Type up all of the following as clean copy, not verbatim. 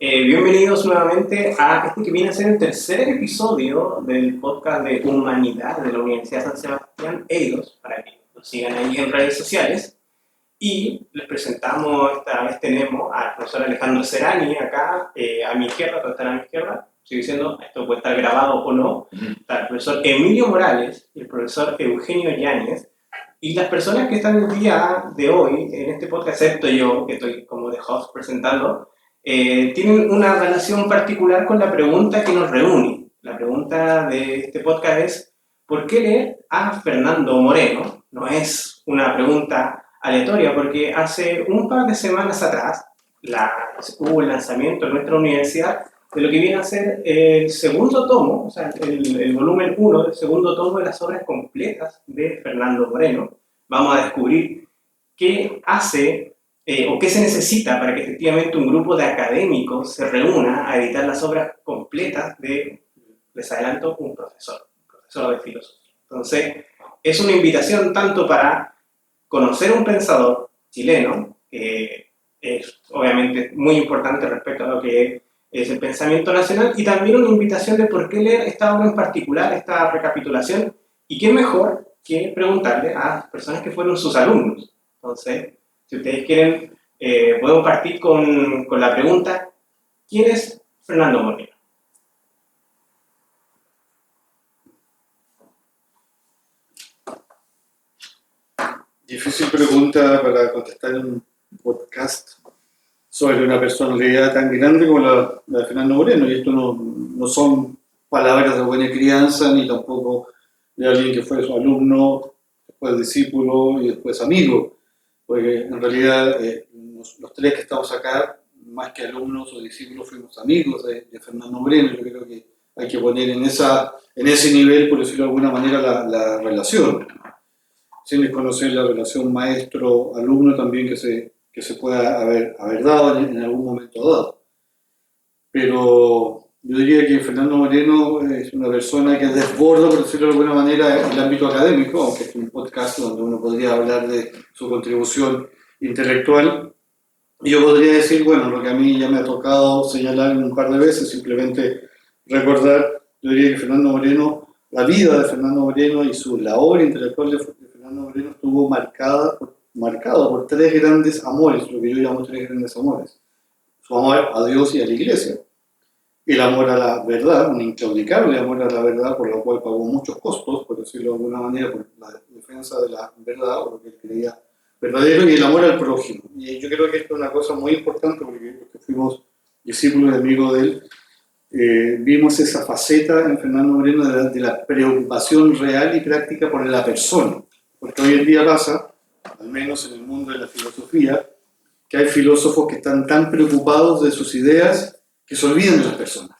Bienvenidos nuevamente a este que viene a ser el tercer episodio del podcast de Humanidad de la Universidad San Sebastián, EIDOS, para que nos sigan ahí en redes sociales. Y les presentamos, esta vez tenemos al profesor Alejandro Serani acá, a mi izquierda, todo está a mi izquierda, estoy diciendo, esto puede estar grabado o no, está el profesor Emilio Morales y el profesor Eugenio Yáñez. Y las personas que están el día de hoy en este podcast, excepto yo, que estoy como de host presentando, tienen una relación particular con la pregunta que nos reúne. La pregunta de este podcast es, ¿por qué leer a Fernando Moreno? No es una pregunta aleatoria, porque hace un par de semanas atrás hubo el lanzamiento en nuestra universidad de lo que viene a ser el segundo tomo, o sea, el volumen 1 del segundo tomo de las obras completas de Fernando Moreno. Vamos a descubrir qué hace o qué se necesita para que efectivamente un grupo de académicos se reúna a editar las obras completas de, les adelanto, un profesor de filosofía. Entonces, es una invitación tanto para conocer un pensador chileno, que es obviamente muy importante respecto a lo que es el pensamiento nacional, y también una invitación de por qué leer esta obra en particular, esta recapitulación, y qué mejor que preguntarle a personas que fueron sus alumnos. Entonces, si ustedes quieren, podemos partir con la pregunta, ¿quién es Fernando Moreno? Difícil pregunta para contestar en un podcast sobre una personalidad tan grande como la de Fernando Moreno, y esto no son palabras de buena crianza, ni tampoco de alguien que fue su alumno, después discípulo y después amigo, porque en realidad los tres que estamos acá, más que alumnos o discípulos, fuimos amigos de Fernando Moreno. Yo creo que hay que poner en ese nivel, por decirlo de alguna manera, la relación, sin desconocer la relación maestro-alumno también que se pueda haber dado en algún momento dado. Pero yo diría que Fernando Moreno es una persona que desborda, por decirlo de alguna manera, el ámbito académico, aunque es un podcast donde uno podría hablar de su contribución intelectual. Y yo podría decir, bueno, lo que a mí ya me ha tocado señalar un par de veces, simplemente recordar, yo diría que Fernando Moreno, la vida de Fernando Moreno y la obra intelectual de Fernando Moreno estuvo marcado por tres grandes amores, lo que yo llamo tres grandes amores. Su amor a Dios y a la Iglesia, el amor a la verdad, un inclaudicable amor a la verdad, por lo cual pagó muchos costos, por decirlo de alguna manera, por la defensa de la verdad o lo que él creía verdadero, y el amor al prójimo. Y yo creo que esto es una cosa muy importante, porque fuimos discípulos y amigos de él. Vimos esa faceta en Fernando Moreno de la preocupación real y práctica por la persona, porque hoy en día pasa, al menos en el mundo de la filosofía, que hay filósofos que están tan preocupados de sus ideas que se olvidan de las personas.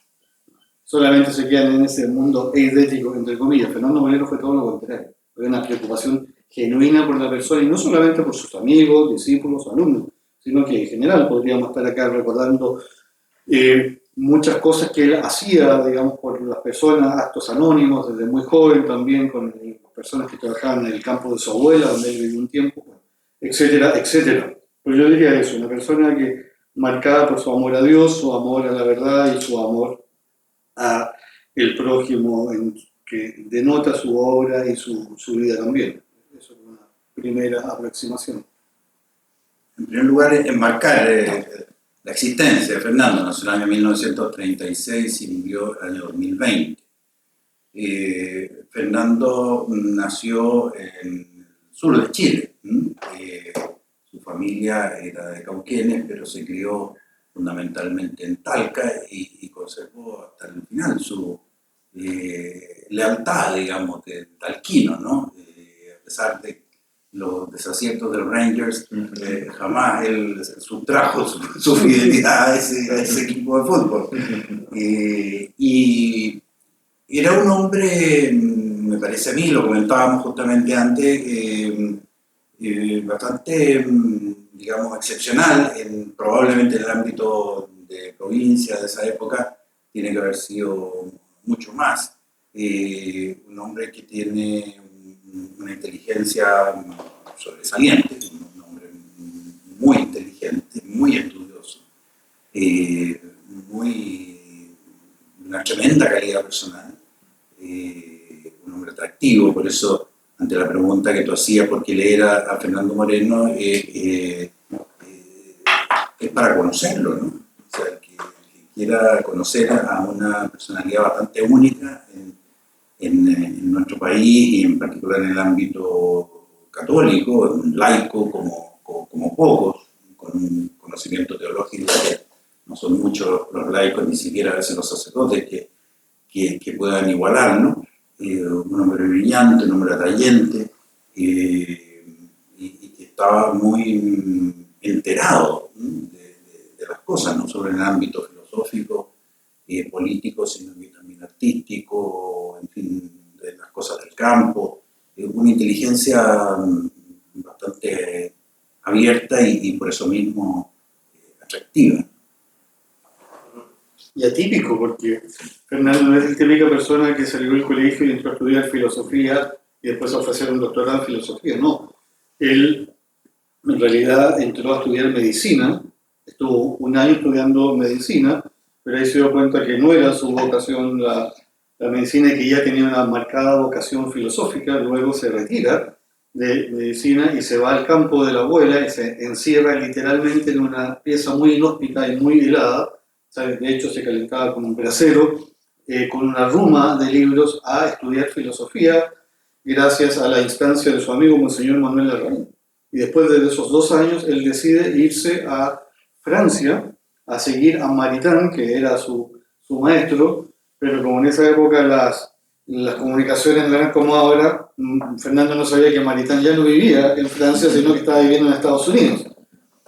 Solamente se quedan en ese mundo eidético, entre comillas. Fernando Moreno fue todo lo contrario. Fue una preocupación genuina por la persona, y no solamente por sus amigos, discípulos, alumnos, sino que en general podríamos estar acá recordando muchas cosas que él hacía, digamos, por las personas, actos anónimos, desde muy joven también, con las personas que trabajaban en el campo de su abuela, donde él vivió un tiempo, etcétera, etcétera. Pero yo diría eso, una persona que marcada por su amor a Dios, su amor a la verdad y su amor a el prójimo, que denota su obra y su vida también. Eso es una primera aproximación. En primer lugar, enmarcar la existencia de Fernando. Nació en el año 1936 y murió en el año 2020. Fernando nació en el sur de Chile. Su familia era de Cauquenes, pero se crió fundamentalmente en Talca y conservó hasta el final su lealtad, digamos, de talquino, ¿no? A pesar de los desaciertos de los Rangers, jamás él subtrajo su fidelidad a ese equipo de fútbol. Y era un hombre, me parece a mí, lo comentábamos justamente antes, bastante, digamos, excepcional, probablemente en el ámbito de provincia de esa época, tiene que haber sido mucho más. Un hombre que tiene una inteligencia sobresaliente, un hombre muy inteligente, muy estudioso, una tremenda calidad personal, un hombre atractivo. Por eso, ante la pregunta que tú hacías por qué leer a Fernando Moreno, es para conocerlo, ¿no? O sea, que quiera conocer a una personalidad bastante única en nuestro país y en particular en el ámbito católico, un laico como pocos, con un conocimiento teológico que no son muchos los laicos, ni siquiera a veces los sacerdotes que puedan igualar, ¿no? Un hombre brillante, un hombre atrayente, y que estaba muy enterado, ¿no? de las cosas, no solo en el ámbito filosófico, político, sino también artístico, en fin, de las cosas del campo, una inteligencia bastante abierta y por eso mismo atractiva. Y atípico, porque Fernando no es la típica persona que salió del colegio y entró a estudiar filosofía y después a ofrecer un doctorado en filosofía, no. Él en realidad entró a estudiar medicina, estuvo un año estudiando medicina, pero ahí se dio cuenta que no era su vocación la medicina y que ya tenía una marcada vocación filosófica. Luego se retira de medicina y se va al campo de la abuela y se encierra literalmente en una pieza muy inhóspita y muy helada. De hecho, se calentaba con un brasero, con una ruma de libros, a estudiar filosofía, gracias a la instancia de su amigo Monseñor Manuel Larraín. Y después de esos 2 años, él decide irse a Francia a seguir a Maritain, que era su maestro, pero como en esa época las comunicaciones no eran como ahora, Fernando no sabía que Maritain ya no vivía en Francia, sino que estaba viviendo en Estados Unidos.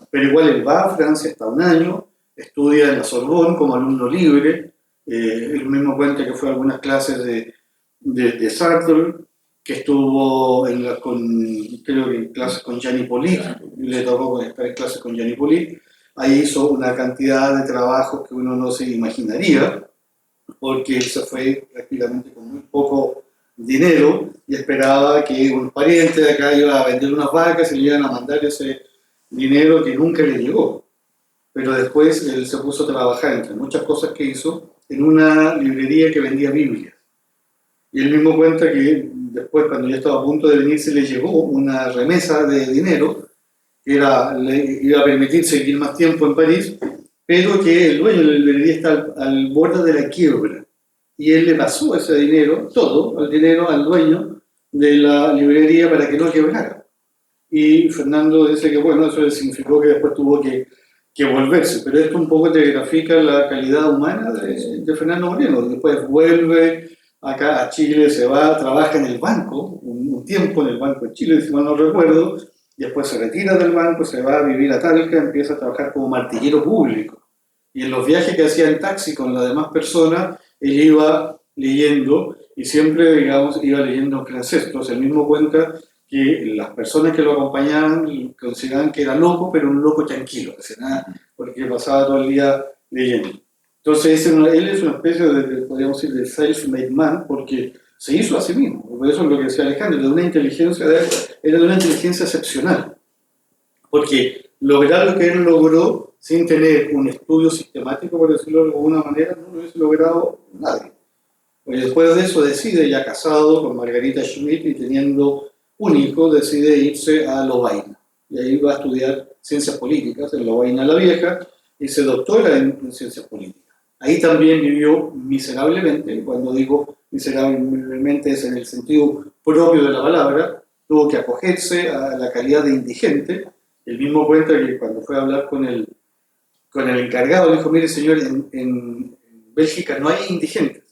Pero igual él va a Francia, está un año, estudia en la Sorbonne como alumno libre, él mismo cuenta que fue a algunas clases de Sartre, que estuvo creo que en clases con Jean Hippolyte, le tocó estar en clases con Jean Hippolyte. Ahí hizo una cantidad de trabajos que uno no se imaginaría, porque él se fue prácticamente con muy poco dinero y esperaba que un pariente de acá iba a vender unas vacas y le iban a mandar ese dinero que nunca le llegó. Pero después él se puso a trabajar, entre muchas cosas que hizo, en una librería que vendía Biblias. Y él mismo cuenta que después, cuando ya estaba a punto de venirse, le llegó una remesa de dinero que le iba a permitir seguir más tiempo en París, pero que el dueño de la librería está al borde de la quiebra. Y él le pasó ese dinero, todo el dinero, al dueño de la librería para que no quebrara. Y Fernando dice que, bueno, eso le significó que después tuvo que volverse, pero esto un poco te grafica la calidad humana de Fernando Moreno. Después vuelve acá a Chile, se va, trabaja en el banco, un tiempo en el Banco de Chile, si mal no recuerdo, y después se retira del banco, se va a vivir a Talca, empieza a trabajar como martillero público. Y en los viajes que hacía en taxi con las demás personas, él iba leyendo, y siempre, digamos, iba leyendo en francés. Entonces él mismo cuenta que las personas que lo acompañaban consideraban que era loco, pero un loco tranquilo, porque pasaba todo el día leyendo. Entonces él es una especie podríamos decir, de self-made man, porque se hizo a sí mismo. Por eso es lo que decía Alejandro, era de una inteligencia excepcional, porque lograr lo que él logró sin tener un estudio sistemático, por decirlo de alguna manera, no lo hubiese logrado nadie. Porque después de eso decide, ya casado con Margarita Schmidt y teniendo un hijo, decide irse a Lovaina. Y ahí va a estudiar ciencias políticas en Lovaina la Vieja y se doctora en ciencias políticas. Ahí también vivió miserablemente. Cuando digo miserablemente es en el sentido propio de la palabra. Tuvo que acogerse a la calidad de indigente. El mismo cuenta que cuando fue a hablar con el encargado, le dijo: mire señor, en Bélgica no hay indigentes.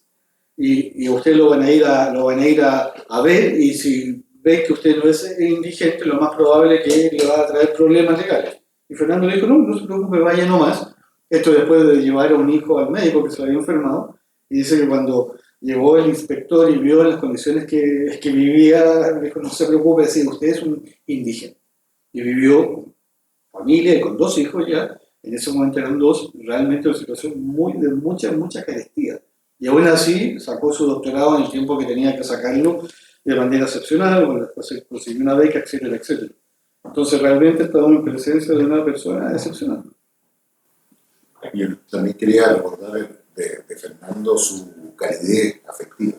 Y usted lo van a ir a ver, y si ve que usted no es indigente, lo más probable es que le va a traer problemas legales. Y Fernando le dijo: no se preocupe, vaya nomás. Esto después de llevar a un hijo al médico que se había enfermado, y dice que cuando llegó el inspector y vio las condiciones que vivía, le dijo: no se preocupe, si usted es un indigente. Y vivió familia, con 2 hijos ya, en ese momento eran 2, realmente una situación de mucha carestía. Y aún así sacó su doctorado en el tiempo que tenía que sacarlo, de manera excepcional, bueno, después consiguió una beca, etcétera, etcétera. Entonces realmente estamos en presencia de una persona excepcional. Yo también quería recordar de Fernando su calidez afectiva,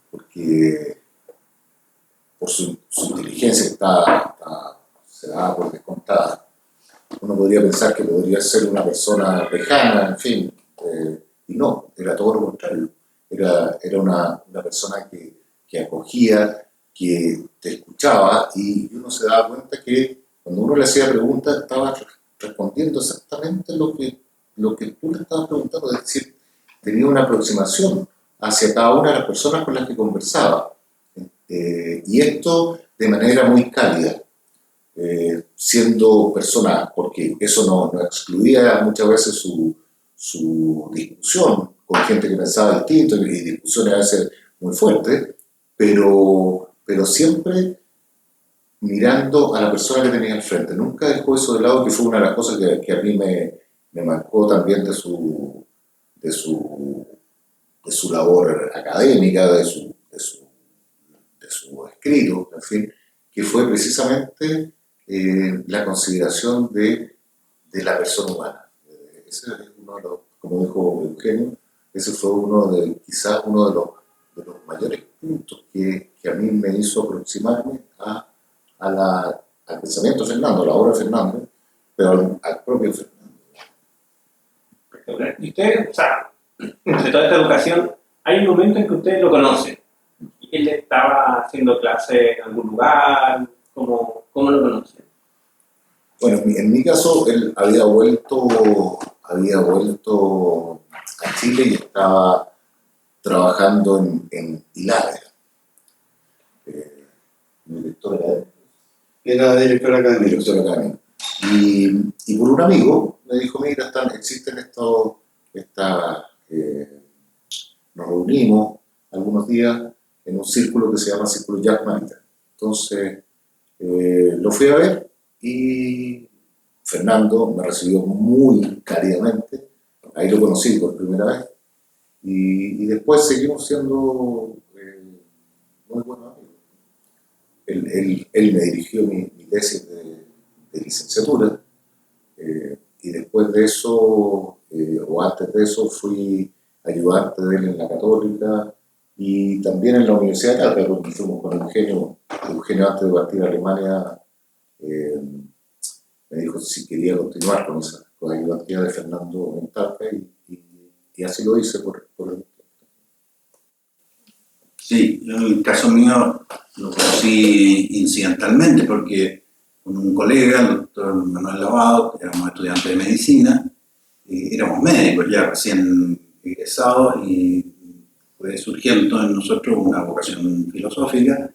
porque por su inteligencia se da por descontada. Uno podría pensar que podría ser una persona lejana, en fin, y no, era todo lo contrario. Era una persona que acogía, que te escuchaba, y uno se daba cuenta que cuando uno le hacía preguntas estaba respondiendo exactamente lo que tú le estabas preguntando, es decir, tenía una aproximación hacia cada una de las personas con las que conversaba. Y esto de manera muy cálida, siendo persona, porque eso no excluía muchas veces su discusión con gente que pensaba distinto y discusiones a veces muy fuertes, pero siempre mirando a la persona que tenía al frente. Nunca dejó eso de lado, que fue una de las cosas que a mí me marcó también de su labor académica, de su escrito, en fin, que fue precisamente la consideración de la persona humana. Ese es uno de los, como dijo Eugenio, ese fue quizás uno de los mayores puntos que a mí me hizo aproximarme al pensamiento de Fernando, a la obra de Fernando, pero al propio Fernando. Y usted, o sea, entre toda esta educación, hay un momento en que usted lo conoce. Él estaba haciendo clase en algún lugar, ¿cómo lo conoce? Bueno, en mi caso, él había vuelto a Chile y estaba trabajando en Hilara. Era director académico. Y por un amigo me dijo, mira, existen nos reunimos algunos días en un círculo que se llama Círculo Jack Marita. Entonces, lo fui a ver y Fernando me recibió muy cálidamente. Ahí lo conocí por primera vez. Y después seguimos siendo muy buenos amigos. Él me dirigió mi tesis de licenciatura, y después de eso, o antes de eso, fui ayudante de él en la Católica y también en la Universidad de Talca, porque fuimos con Eugenio antes de partir a Alemania, me dijo si quería continuar con la ayudantía de Fernando en Talca y así lo hice por el... Sí, yo en el caso mío lo conocí incidentalmente porque con un colega, el doctor Manuel Lavado, éramos estudiantes de medicina, éramos médicos ya recién egresados y fue surgiendo en nosotros una vocación filosófica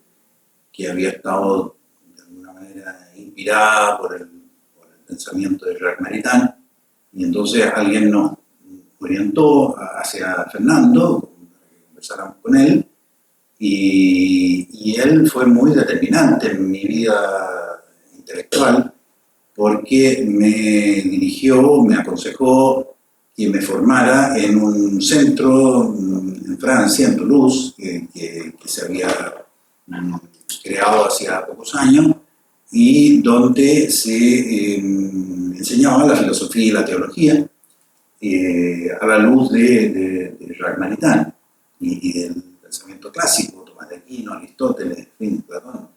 que había estado de alguna manera inspirada por el pensamiento de Jacques Maritain, y entonces alguien nos orientó hacia Fernando para que conversáramos con él. Y él fue muy determinante en mi vida intelectual porque me dirigió, me aconsejó que me formara en un centro en Francia, en Toulouse, que se había creado hacía pocos años y donde se enseñaba la filosofía y la teología a la luz de Jacques Maritain y del pensamiento clásico, Tomás de Aquino, Aristóteles, Platón.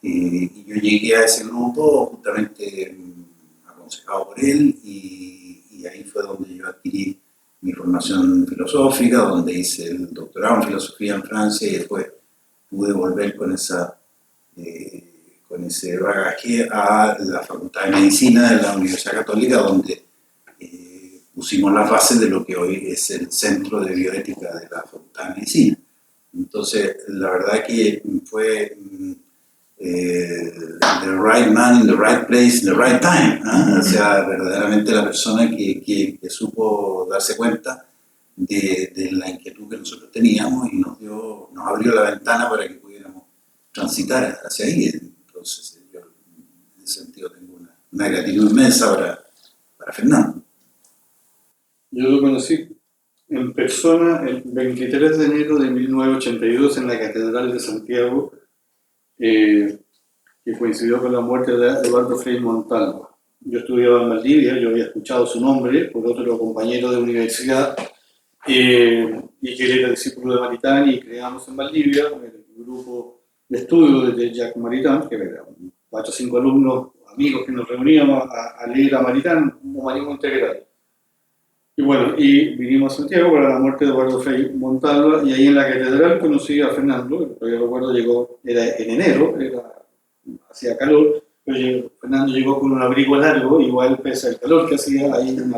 Y yo llegué a ese grupo justamente aconsejado por él y ahí fue donde yo adquirí mi formación filosófica, donde hice el doctorado en filosofía en Francia y después pude volver con ese bagaje a la Facultad de Medicina de la Universidad Católica, donde pusimos las bases de lo que hoy es el Centro de Bioética de la Facultad de Medicina. Entonces, la verdad que fue the right man in the right place in the right time, ¿eh? O sea, verdaderamente la persona que supo darse cuenta de la inquietud que nosotros teníamos y nos abrió la ventana para que pudiéramos transitar hacia ahí. Entonces, yo en ese sentido tengo una gratitud inmensa para Fernando. Yo lo conocí en persona el 23 de enero de 1982 en la Catedral de Santiago, que coincidió con la muerte de Eduardo Frei Montalva. yo estudiaba en Valdivia, yo había escuchado su nombre por otro compañero de universidad, y que él era discípulo de Maritain, y creamos en Valdivia el grupo de estudio de Jacques Maritain, que eran 4 o 5 alumnos, amigos que nos reuníamos a leer a Maritain, un humanismo integral. Y bueno, y vinimos a Santiago para la muerte de Eduardo Frei Montalva, y ahí en la catedral conocí a Fernando. Yo recuerdo, llegó, era en enero, hacía calor, pero Fernando llegó con un abrigo largo, igual pese al calor que hacía, ahí un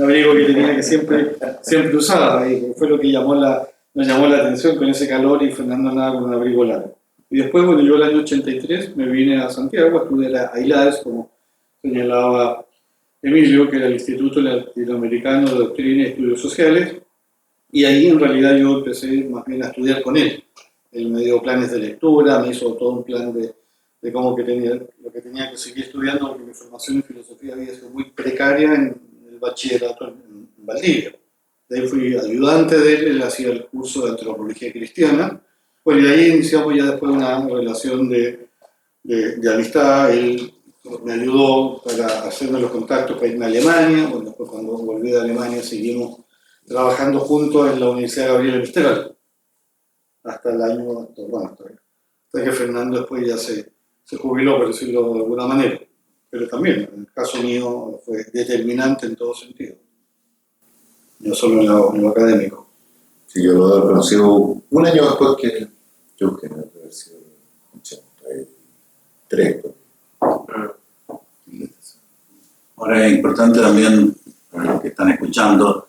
abrigo que tenía que siempre usaba, y fue lo que nos llamó la atención con ese calor, y Fernando andaba con un abrigo largo. Y después, bueno, yo el año 83 me vine a Santiago a estudiar a ILADES, como señalaba Emilio, que era el Instituto Latinoamericano de Doctrina y Estudios Sociales, y ahí en realidad yo empecé más bien a estudiar con él. Él me dio planes de lectura, me hizo todo un plan de cómo que lo que tenía que seguir estudiando, porque mi formación en filosofía había sido muy precaria en el bachillerato en Valdivia. De ahí fui ayudante de él, él hacía el curso de antropología cristiana. Bueno, y de ahí iniciamos ya después una relación de amistad. Él me ayudó para hacerme los contactos para irme a Alemania. Bueno, después cuando volví de Alemania seguimos trabajando juntos en la Universidad Gabriela Mistral hasta el año, hasta que Fernando después ya se jubiló, por decirlo de alguna manera. Pero también, en el caso mío, fue determinante en todo sentido, no solo en lo académico. Sí, yo lo he conocido un año después que yo, que no debe haber sido 83. Ahora es importante también para los que están escuchando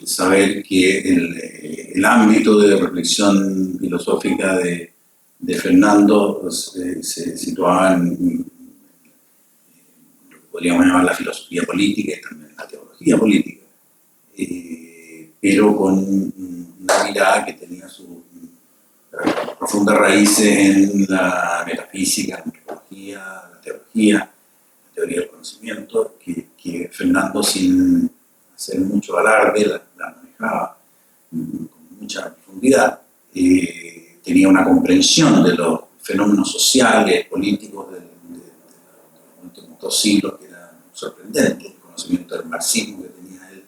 saber que el ámbito de reflexión filosófica de Fernando se situaba en lo que podríamos llamar la filosofía política y también la teología política, pero con una mirada que tenía sus profundas raíces en la metafísica, la antropología, la teología, la teoría del conocimiento, que Fernando, sin hacer mucho alarde, la manejaba con mucha profundidad. Tenía una comprensión de los fenómenos sociales, políticos de los últimos 2 siglos que era sorprendente. El conocimiento del marxismo que tenía él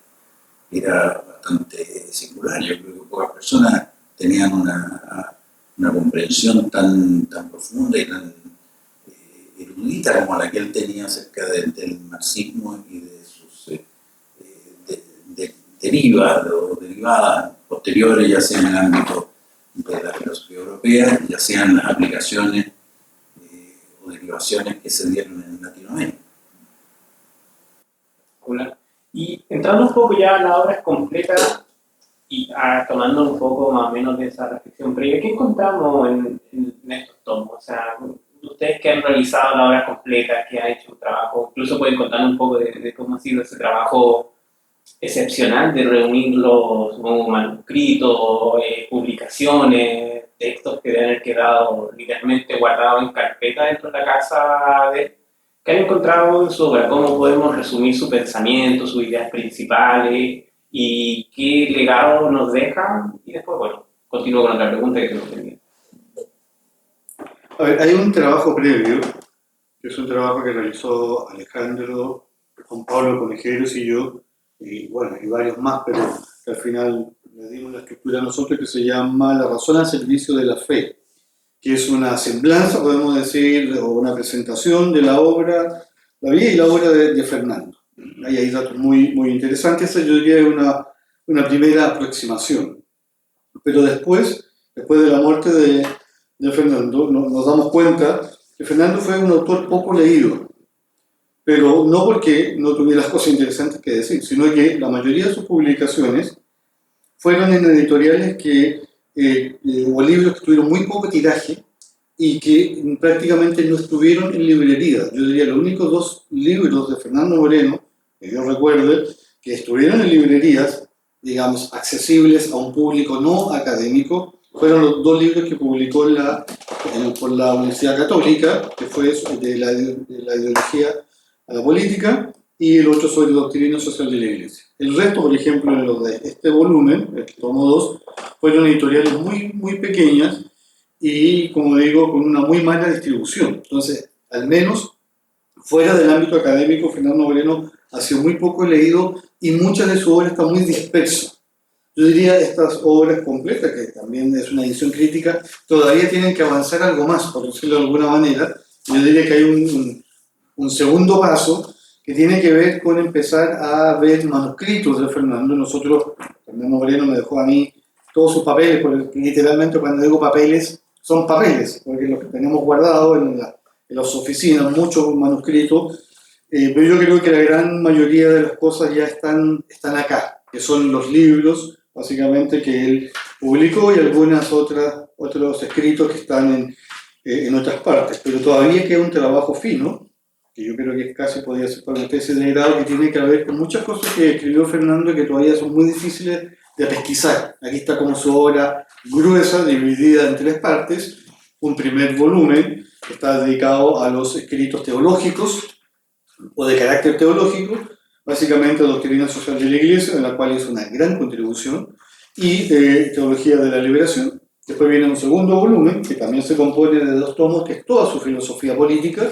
era bastante singular. Yo creo que pocas personas tenían una comprensión tan profunda y tan erudita como la que él tenía acerca del marxismo y de sus derivadas o derivadas posteriores, ya sea en el ámbito de la filosofía europea, ya sean las aplicaciones o derivaciones que se dieron en Latinoamérica. Y entrando un poco ya a la obra completa y tomando un poco más o menos de esa reflexión previa, ¿qué encontramos en estos tomos? O sea, ustedes que han realizado la obra completa, que han hecho un trabajo, incluso pueden contar un poco de cómo ha sido ese trabajo excepcional de reunir los manuscritos, publicaciones, textos que deben haber quedado literalmente guardados en carpeta dentro de la casa que han encontrado en su obra, cómo podemos resumir su pensamiento, sus ideas principales y qué legado nos deja. Y después, bueno, continúo con otra pregunta que tengo pendiente. A ver, hay un trabajo previo, que es un trabajo que realizó Alejandro, Juan Pablo Conejeros y yo, y bueno, y varios más, pero que al final le dimos la escritura a nosotros, que se llama La razón al servicio de la fe, que es una semblanza, podemos decir, o una presentación de la obra, la vida y la obra de Fernando. Ahí hay datos muy interesantes. Esa yo diría es una primera aproximación. Pero después de la muerte de Fernando, nos damos cuenta que Fernando fue un autor poco leído, pero no porque no tuviera las cosas interesantes que decir, sino que la mayoría de sus publicaciones fueron en editoriales o libros que tuvieron muy poco tiraje y que prácticamente no estuvieron en librerías. Yo diría los únicos 2 libros de Fernando Moreno, que yo recuerdo, que estuvieron en librerías, digamos, accesibles a un público no académico, fueron los 2 libros que publicó por la Universidad Católica, que fue de la ideología a la política, y el otro sobre doctrina social de la Iglesia. El resto, por ejemplo, en los de este volumen, el tomo 2, fueron editoriales muy pequeñas y, como digo, con una muy mala distribución. Entonces, al menos fuera del ámbito académico, Fernando Moreno ha sido muy poco leído y muchas de sus obras están muy dispersas. Yo diría estas obras completas, que también es una edición crítica, todavía tienen que avanzar algo más, por decirlo de alguna manera. Yo diría que hay un segundo paso que tiene que ver con empezar a ver manuscritos de Fernando. Fernando Moreno me dejó a mí todos sus papeles, porque literalmente cuando digo papeles, son papeles, porque los que tenemos guardados en las oficinas, muchos manuscritos, pero yo creo que la gran mayoría de las cosas ya están acá, que son los libros, básicamente, que él publicó y otros escritos que están en otras partes. Pero todavía queda un trabajo fino, que yo creo que casi podría ser para una especie de grado, que tiene que ver con muchas cosas que escribió Fernando y que todavía son muy difíciles de pesquisar. Aquí está como su obra gruesa, dividida en 3 partes. Un primer volumen que está dedicado a los escritos teológicos o de carácter teológico, básicamente doctrina social de la Iglesia, en la cual hizo una gran contribución, y teología de la liberación. Después viene un segundo volumen, que también se compone de 2 tomos, que es toda su filosofía política,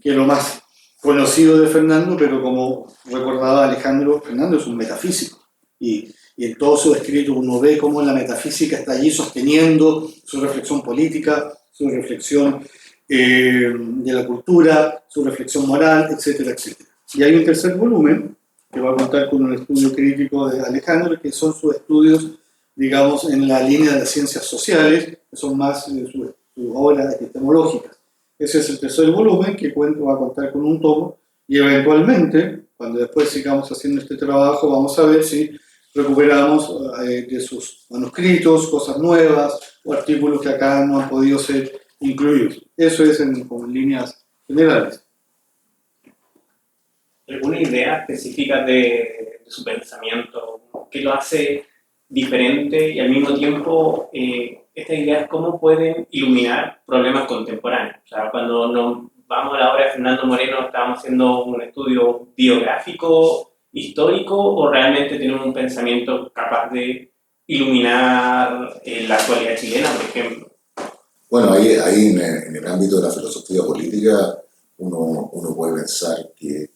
que es lo más conocido de Fernando, pero como recordaba Alejandro, Fernando es un metafísico, y en todos sus escritos uno ve cómo la metafísica está allí sosteniendo su reflexión política, su reflexión de la cultura, su reflexión moral, etcétera, etcétera. Y hay un tercer volumen que va a contar con un estudio crítico de Alejandro, que son sus estudios, digamos, en la línea de las ciencias sociales, que son más sus obras epistemológicas. Ese es el tercer volumen que va a contar con un tomo, y eventualmente, cuando después sigamos haciendo este trabajo, vamos a ver si recuperamos de sus manuscritos cosas nuevas o artículos que acá no han podido ser incluidos. Eso es en líneas generales. ¿Alguna idea específica de su pensamiento? ¿Qué lo hace diferente y al mismo tiempo estas ideas cómo pueden iluminar problemas contemporáneos? O sea, cuando nos vamos a la obra de Fernando Moreno, ¿estábamos haciendo un estudio biográfico, histórico, o realmente tenemos un pensamiento capaz de iluminar la actualidad chilena, por ejemplo? Bueno, ahí en el ámbito de la filosofía política uno puede pensar que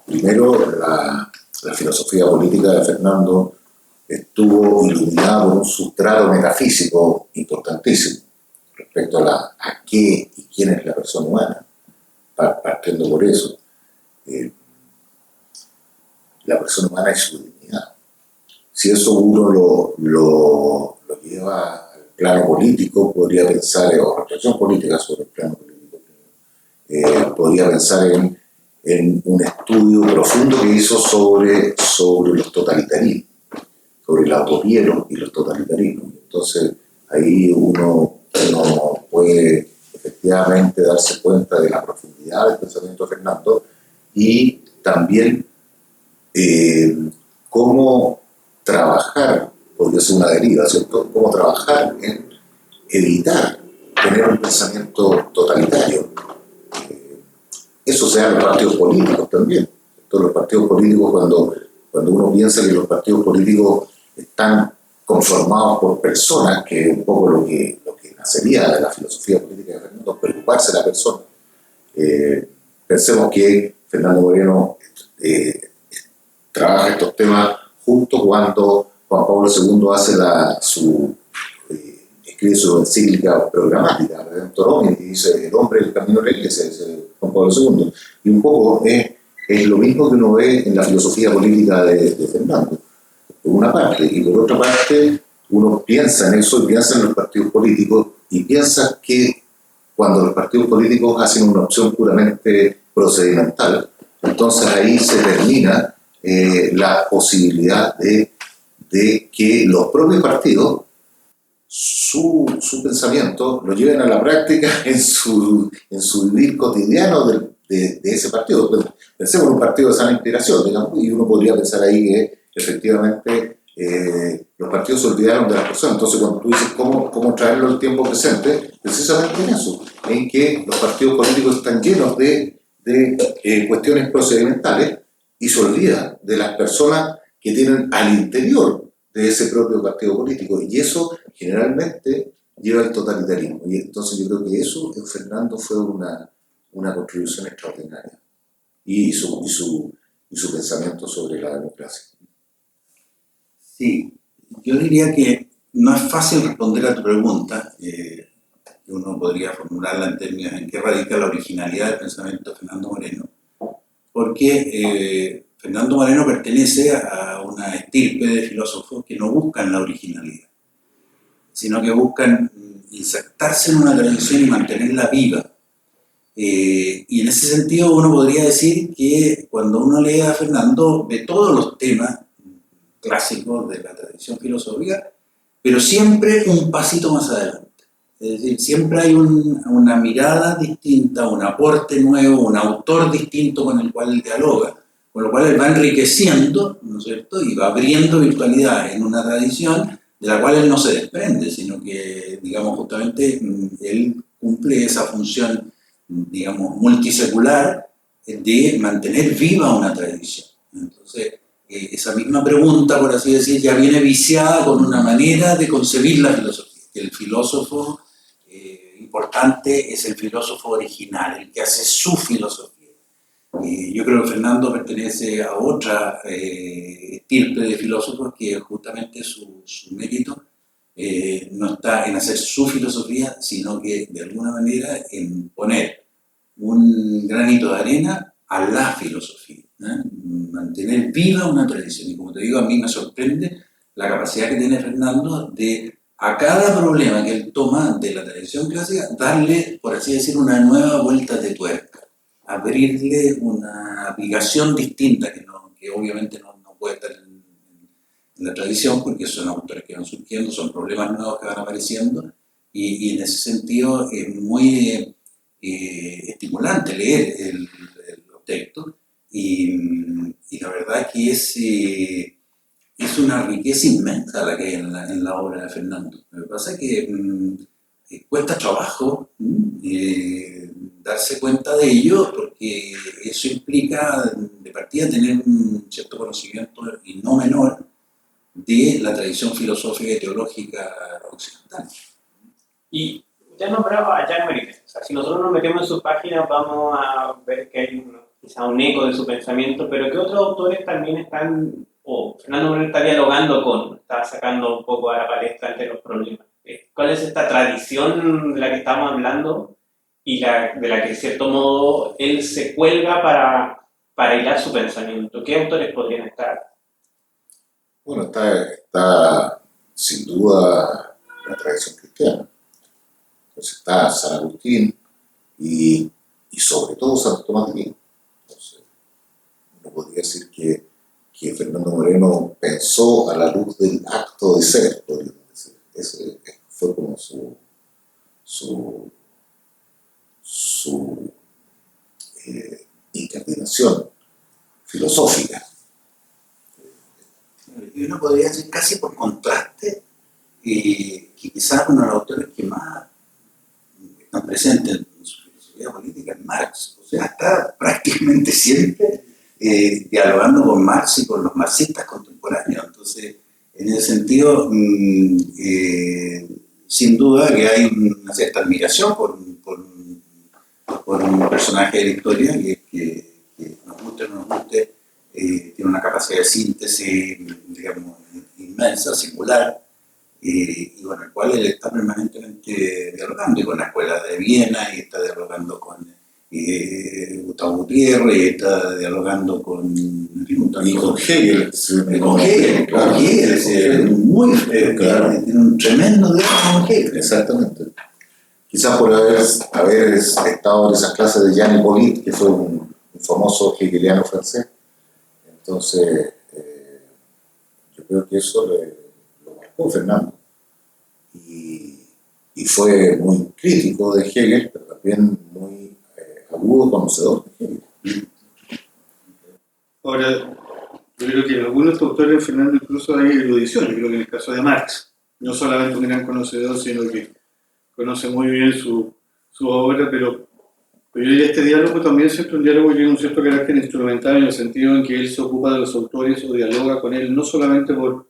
primero la filosofía política de Fernando estuvo iluminada por un sustrato metafísico importantísimo respecto a qué y quién es la persona humana, partiendo por eso. La persona humana y su dignidad. Si eso uno lo lleva al plano político, podría pensar, o reflexión política sobre el plano político, podría pensar en un estudio profundo que hizo sobre los totalitarismos, sobre la utopía y los totalitarismos. Entonces, ahí uno puede efectivamente darse cuenta de la profundidad del pensamiento de Fernando y también cómo trabajar, porque es una deriva, ¿cierto? Cómo trabajar en evitar tener un pensamiento totalitario. Eso se da en los partidos políticos también. Todos los partidos políticos, cuando uno piensa que los partidos políticos están conformados por personas, que es un poco lo que nacería de la filosofía política de Fernando, preocuparse de la persona. Pensemos que Fernando Moreno trabaja estos temas justo cuando Juan Pablo II hace escribe su encíclica programática, Redemptor Hominis, y dice el hombre es el camino de la Iglesia, dice Juan Pablo II. Y un poco es lo mismo que uno ve en la filosofía política de Fernando, por una parte, y por otra parte uno piensa en eso y piensa en los partidos políticos y piensa que cuando los partidos políticos hacen una opción puramente procedimental, entonces ahí se termina la posibilidad de que los propios partidos su pensamiento lo lleven a la práctica en su vivir cotidiano de ese partido. Pensemos en un partido de sana inspiración, digamos, y uno podría pensar ahí que efectivamente los partidos se olvidaron de las personas. Entonces, cuando tú dices cómo traerlo al tiempo presente, precisamente en eso, en que los partidos políticos están llenos de cuestiones procedimentales y se olvida de las personas que tienen al interior de ese propio partido político, y eso generalmente lleva al totalitarismo. Y entonces yo creo que eso en Fernando fue una contribución extraordinaria. Y su pensamiento sobre la democracia. Sí, yo diría que no es fácil responder a tu pregunta, que uno podría formularla en términos en qué radica la originalidad del pensamiento de Fernando Moreno, porque Fernando Moreno pertenece a una estirpe de filósofos que no buscan la originalidad, sino que buscan insertarse en una tradición y mantenerla viva. Y en ese sentido uno podría decir que cuando uno lee a Fernando ve todos los temas clásicos de la tradición filosófica, pero siempre un pasito más adelante. Es decir, siempre hay una mirada distinta, un aporte nuevo, un autor distinto con el cual él dialoga, con lo cual él va enriqueciendo, ¿no es cierto?, y va abriendo virtualidad en una tradición de la cual él no se desprende, sino que, digamos, justamente él cumple esa función, digamos, multisecular de mantener viva una tradición. Entonces, esa misma pregunta, por así decir, ya viene viciada con una manera de concebir la filosofía. El filósofo importante es el filósofo original, el que hace su filosofía. Yo creo que Fernando pertenece a otra estirpe de filósofos que justamente su mérito no está en hacer su filosofía, sino que de alguna manera en poner un granito de arena a la filosofía, ¿eh? Mantener viva una tradición. Y como te digo, a mí me sorprende la capacidad que tiene Fernando de a cada problema que él toma de la tradición clásica, darle, por así decir, una nueva vuelta de tuerca, abrirle una aplicación distinta que obviamente no puede estar en la tradición, porque son autores que van surgiendo, son problemas nuevos que van apareciendo, y en ese sentido es muy estimulante leer los textos, y la verdad que es una riqueza inmensa la que hay en la obra de Fernando. Lo que pasa es que cuesta trabajo darse cuenta de ello, porque eso implica de partida tener un cierto conocimiento, y no menor, de la tradición filosófica y teológica occidental. Y ya nombraba a Jacques Maritain. O sea, si nosotros nos metemos en su página vamos a ver que hay quizá un eco de su pensamiento, pero ¿qué otros autores también están, o Fernando Moreno está dialogando con, está sacando un poco a la palestra entre los problemas? ¿Cuál es esta tradición de la que estamos hablando y de la que, de cierto modo, él se cuelga para hilar su pensamiento? ¿Qué autores podrían estar? Bueno, está sin duda la tradición cristiana. Entonces está San Agustín y sobre todo Santo Tomás de Aquino. Entonces, uno podría decir que Fernando Moreno pensó a la luz del acto de ser, podríamos decir. Ese fue como su incardinación filosófica. Y uno podría decir casi por contraste que quizás uno de los autores que más están presentes en su filosofía política es Marx. O sea, está prácticamente siempre dialogando con Marx y con los marxistas contemporáneos. Entonces, en ese sentido, sin duda que hay una cierta admiración por un personaje de la historia que nos guste o no nos guste, tiene una capacidad de síntesis, digamos, inmensa, singular, y con el cual él está permanentemente dialogando, y con la escuela de Viena, y está dialogando con Gustavo Gutiérrez, y está dialogando con Hegel. Con Hegel, tiene un tremendo diálogo con Hegel. Exactamente. Quizás por haber estado en esas clases de Jean Hippolyte, que fue un famoso hegeliano francés. Entonces, yo creo que eso lo marcó Fernando. Y fue muy crítico de Hegel, pero también muy agudo conocedor de Hegel. Ahora, yo creo que en algunos autores de Fernando incluso hay erudición. Yo creo que en el caso de Marx, no solamente un gran conocedor, sino que conoce muy bien su obra, pero yo diría que este diálogo también es un diálogo que tiene un cierto carácter instrumental, en el sentido en que él se ocupa de los autores o dialoga con él, no solamente por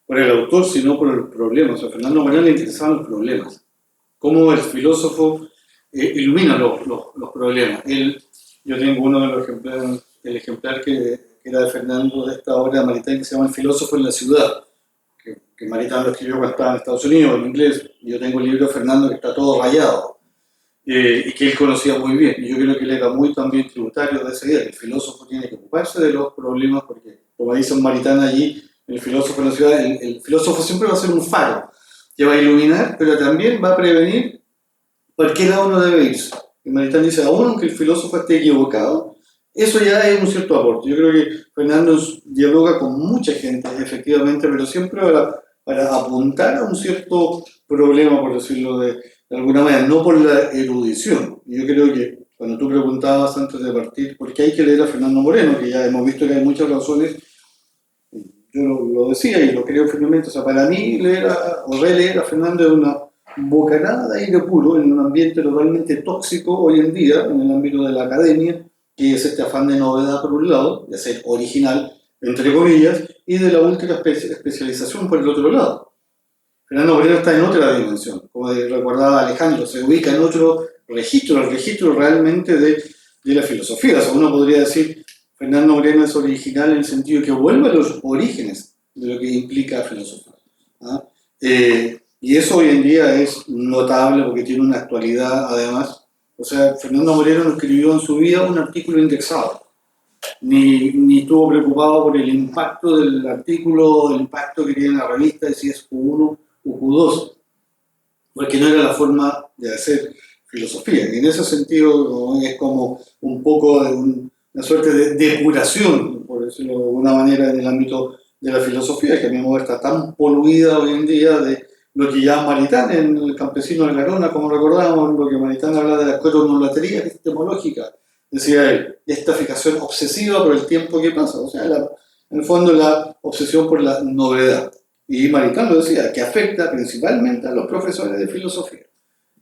el autor, sino por los problemas. A Fernando Moreno le interesaban los problemas. Cómo el filósofo ilumina los problemas. Yo tengo uno de los ejemplares, el ejemplar que era de Fernando de esta obra de Maritain, que se llama El filósofo en la ciudad, que Maritain lo escribió cuando estaba en Estados Unidos, en inglés. Yo tengo el libro de Fernando que está todo rayado, y que él conocía muy bien. Y yo creo que él era muy también tributario de esa idea, que el filósofo tiene que ocuparse de los problemas, porque, como dice Maritain allí, el filósofo en la ciudad, el filósofo siempre va a ser un faro, que va a iluminar, pero también va a prevenir por qué lado uno debe irse. Y Maritain dice, aún aunque el filósofo esté equivocado, eso ya es un cierto aporte. Yo creo que Fernando dialoga con mucha gente, efectivamente, pero siempre para apuntar a un cierto problema, por decirlo de alguna manera, no por la erudición. Y yo creo que cuando tú preguntabas antes de partir, ¿por qué hay que leer a Fernando Moreno? Que ya hemos visto que hay muchas razones. Yo lo decía y lo creo firmemente. O sea, para mí leer o releer a Fernando es una bocanada de aire puro en un ambiente totalmente tóxico hoy en día, en el ámbito de la academia, que es este afán de novedad por un lado, de ser original, entre comillas, y de la última especialización por el otro lado. Fernando Moreno está en otra dimensión, como recordaba Alejandro, se ubica en otro registro, el registro realmente de la filosofía. O sea, uno podría decir, Fernando Moreno es original en el sentido que vuelve a los orígenes de lo que implica filosofía. ¿Ah? Y eso hoy en día es notable porque tiene una actualidad además. O sea, Fernando Moreno no escribió en su vida un artículo indexado, ni estuvo preocupado por el impacto del artículo, el impacto que tiene en la revista, de si es Q1 o Q2, porque no era la forma de hacer filosofía. Y en ese sentido ¿no? Es como un poco de una suerte de depuración, por decirlo de alguna manera, en el ámbito de la filosofía, que a mi modo está tan poluida hoy en día de lo que llama Maritain en El campesino de la Arona, como recordamos, lo que Maritain habla de la cronolatría epistemológica, decía él, esta fijación obsesiva por el tiempo que pasa, o sea, en el fondo la obsesión por la novedad. Y Maritain lo decía, que afecta principalmente a los profesores de filosofía.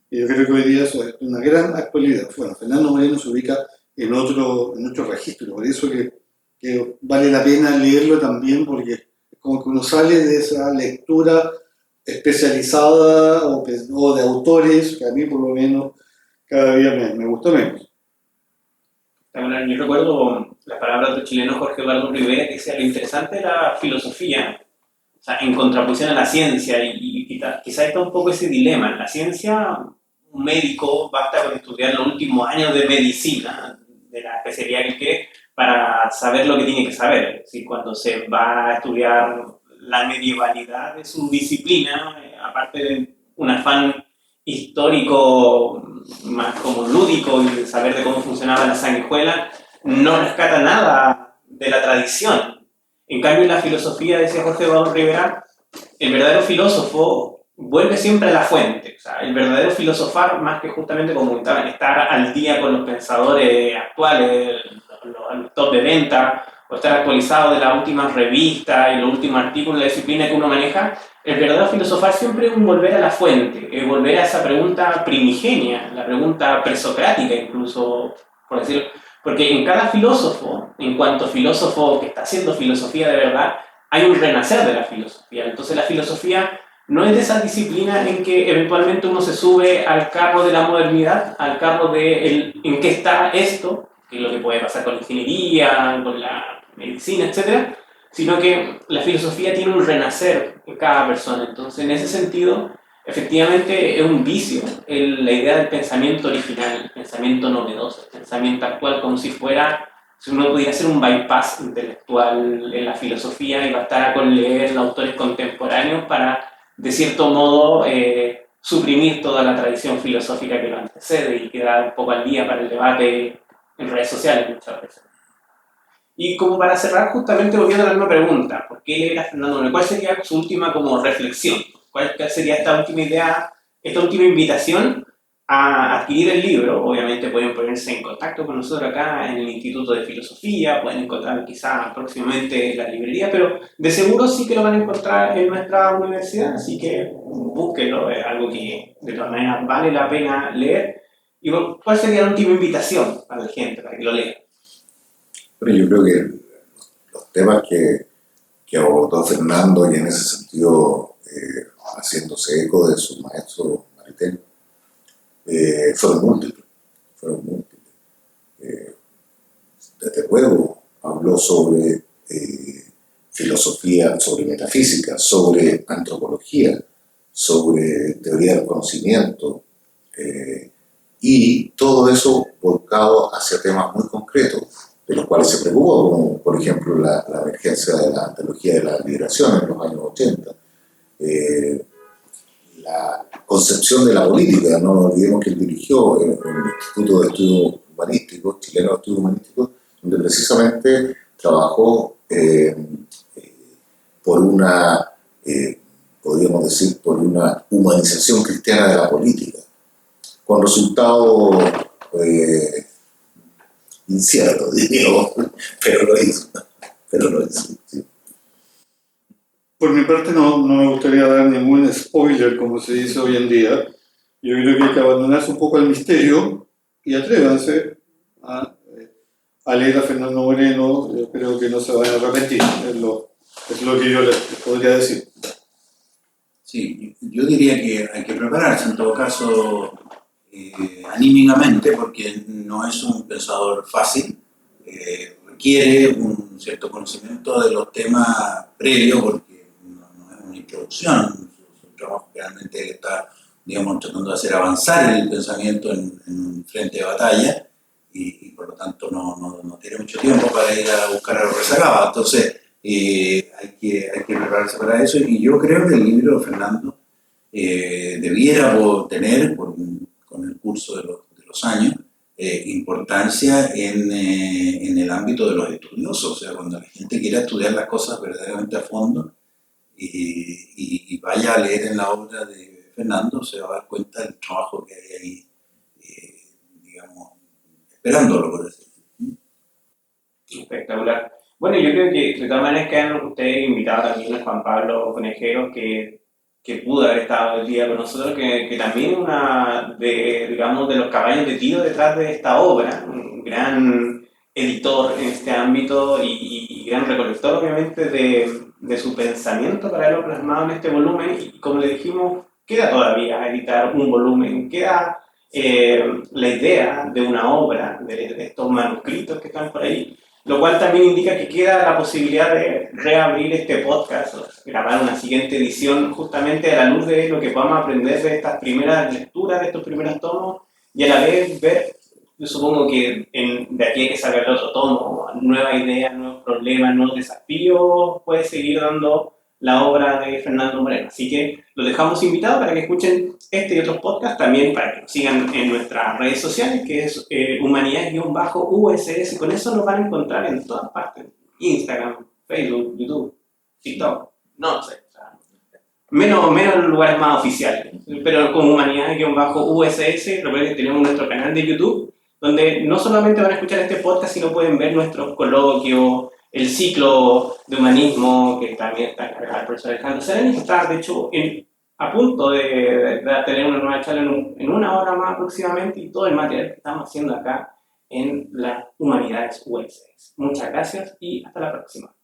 Y yo creo que hoy día eso es una gran actualidad. Bueno, Fernando Moreno se ubica en otro registro, por eso que vale la pena leerlo también, porque es como que uno sale de esa lectura especializada o de autores que a mí por lo menos cada día me gusta menos. Yo recuerdo las palabras del chileno Jorge Eduardo Rivera que decía lo interesante de la filosofía, o sea, en contraposición a la ciencia, y quizá está un poco ese dilema. En la ciencia, un médico basta con estudiar los últimos años de medicina, de la especialidad que quiere, para saber lo que tiene que saber. Es decir, cuando se va a estudiar la medievalidad de su disciplina, aparte de un afán histórico más como lúdico y de saber de cómo funcionaba la sanguijuela, no rescata nada de la tradición. En cambio, en la filosofía, decía Jorge Eduardo Rivera, el verdadero filósofo vuelve siempre a la fuente. O sea, el verdadero filosofar, más que justamente como comentaban, estar al día con los pensadores actuales, los top de venta, o estar actualizado de las últimas revistas y los últimos artículos de la disciplina que uno maneja, el verdadero filosofar siempre es un volver a la fuente, es volver a esa pregunta primigenia, la pregunta presocrática incluso, por decirlo, porque en cada filósofo, en cuanto filósofo que está haciendo filosofía de verdad, hay un renacer de la filosofía. Entonces la filosofía no es de esas disciplinas en que eventualmente uno se sube al carro de la modernidad, al carro de en qué está esto, que es lo que puede pasar con la ingeniería, con la medicina, etc., sino que la filosofía tiene un renacer en cada persona. Entonces, en ese sentido, efectivamente es un vicio la idea del pensamiento original, el pensamiento novedoso, el pensamiento actual, como si uno pudiera hacer un bypass intelectual en la filosofía y bastara con leer autores contemporáneos para, de cierto modo, suprimir toda la tradición filosófica que lo antecede y quedar un poco al día para el debate en redes sociales muchas veces. Y como para cerrar, justamente volviendo a la misma pregunta, ¿por qué leer a Fernando Moreno? ¿Cuál sería su última como reflexión? ¿Cuál sería esta última idea, esta última invitación a adquirir el libro? Obviamente pueden ponerse en contacto con nosotros acá en el Instituto de Filosofía, pueden encontrar quizá próximamente en la librería, pero de seguro sí que lo van a encontrar en nuestra universidad, así que búsquenlo, es algo que de todas maneras vale la pena leer. ¿Y cuál sería la última invitación para la gente, para que lo lea? Bueno, yo creo que los temas que abordó Fernando, y en ese sentido haciéndose eco de su maestro Maritain, fueron múltiples. Fueron múltiples. Desde luego, habló sobre filosofía, sobre metafísica, sobre antropología, sobre teoría del conocimiento, y todo eso volcado hacia temas muy concretos, de los cuales se preocupó, como por ejemplo la emergencia de la teología de la liberación en los años 80, la concepción de la política. No nos olvidemos que él dirigió el Instituto de Estudios Humanísticos, Chileno de Estudios Humanísticos, donde precisamente trabajó por una, podríamos decir, por una humanización cristiana de la política, con resultados inciertos, diríamos, pero lo hizo. Sí. Por mi parte no me gustaría dar ningún spoiler, como se dice hoy en día. Yo creo que hay que abandonarse un poco al misterio y atrévanse a leer a Fernando Moreno. Yo creo que no se van a arrepentir, es lo que yo les podría decir. Sí, yo diría que hay que prepararse en todo caso anímicamente, porque no es un pensador fácil, requiere un cierto conocimiento de los temas previos, porque no es una introducción, su trabajo realmente él está, digamos, tratando de hacer avanzar el pensamiento en un frente de batalla, y por lo tanto no tiene mucho tiempo para ir a buscar a los rezagados. Entonces hay que prepararse para eso, y yo creo que el libro de Fernando debiera tener, con el curso de los años, importancia en el ámbito de los estudiosos. O sea, cuando la gente quiera estudiar las cosas verdaderamente a fondo y vaya a leer en la obra de Fernando, se va a dar cuenta del trabajo que hay ahí, digamos, esperándolo, por decirlo. Espectacular. Bueno, yo creo que de todas maneras quedan ustedes invitados también a Juan Pablo Conejero, que pudo haber estado el día con nosotros, que también es una digamos, de los caballos de tiro detrás de esta obra, un gran editor en este ámbito y gran recolector, obviamente, de su pensamiento para haberlo plasmado en este volumen. Y como le dijimos, queda todavía editar un volumen, queda la idea de una obra, de estos manuscritos que están por ahí, lo cual también indica que queda la posibilidad de reabrir este podcast, o grabar una siguiente edición justamente a la luz de lo que podamos aprender de estas primeras lecturas, de estos primeros tomos, y a la vez ver, yo supongo que de aquí a que salga el otro tomo, nuevas ideas, nuevos problemas, nuevos desafíos, puede seguir dando la obra de Fernando Moreno. Así que los dejamos invitados para que escuchen este y otros podcasts, también para que nos sigan en nuestras redes sociales, que es humanidad-uss. Con eso nos van a encontrar en todas partes: Instagram, Facebook, YouTube, TikTok, no sé, o sea, menos en lugares más oficiales, pero con humanidad-uss. Recuerden que tenemos nuestro canal de YouTube, donde no solamente van a escuchar este podcast, sino pueden ver nuestros coloquios, el ciclo de humanismo, que también está encargado el profesor Alejandro Sereni, que está, de hecho, a punto de tener una nueva charla en una hora más aproximadamente, y todo el material que estamos haciendo acá en las Humanidades USS. Muchas gracias y hasta la próxima.